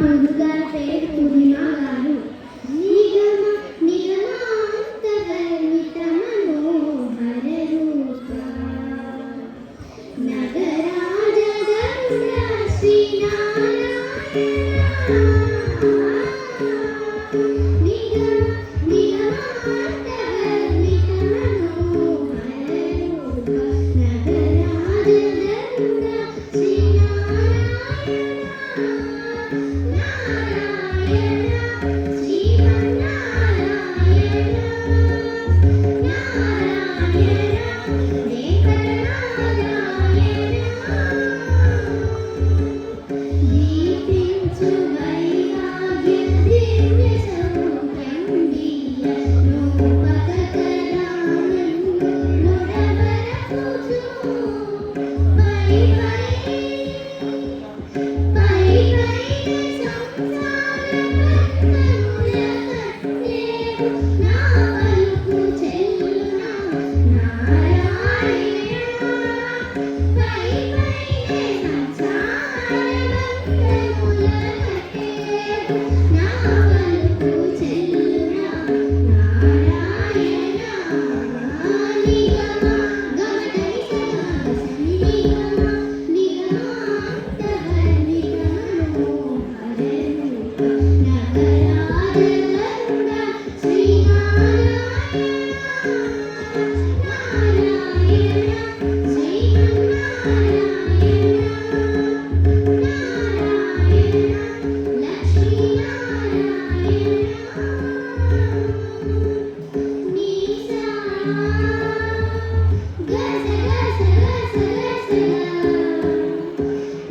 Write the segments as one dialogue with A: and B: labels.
A: గురుగారి పేరు పూర్ణిమ గారు. నిగమ నిగమాంతవర్ణిత మనోహర రూప నగరాజ గరుడ శ్రీనారాయణ. నిగమ నిగమాంతవర్ణిత మనోహర రూప నగరాజ గరుడ శ్రీనారాయణ. నారాయణ శ్రీమన్నారాయణ నారాయణ వెంకటనారాయణ. దీపించు వైరాగ్య దివ్య సౌఖ్యం దివ్య రూపకరానందు నుడవరపుచు పై పై సంసార బంధముల కట్టేవు నా పలుకు చెల్లునా నారాయణ. పై సంసార బంధముల కట్టేవు నా పలుకు చెల్లునా నారాయణ. నిగమ గమనై సగమసని నిగమ నిగమాంతవర్ణిత మనోహర రూప నగరాజ గరుడ శ్రీనారాయణ. నారాయణ శ్రీమన్నారాయణ నారాయణ లక్ష్మీనారాయణ. నీసా గస గస గస గస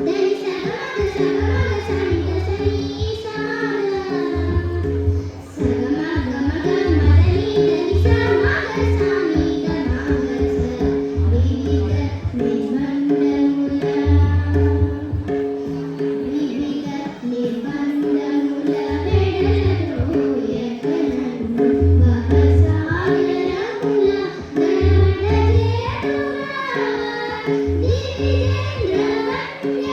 A: దని సగమగ సగమగ సని గస నీసా సగమగమగ మదని దని సమగ సని గమగస వివిధ నిర్బంధముల వివిధ నిర్బంధముల వెడలరోయకనన్ను భవసాగరముల నడవడజేయురా. దివిజేంద్ర వన్య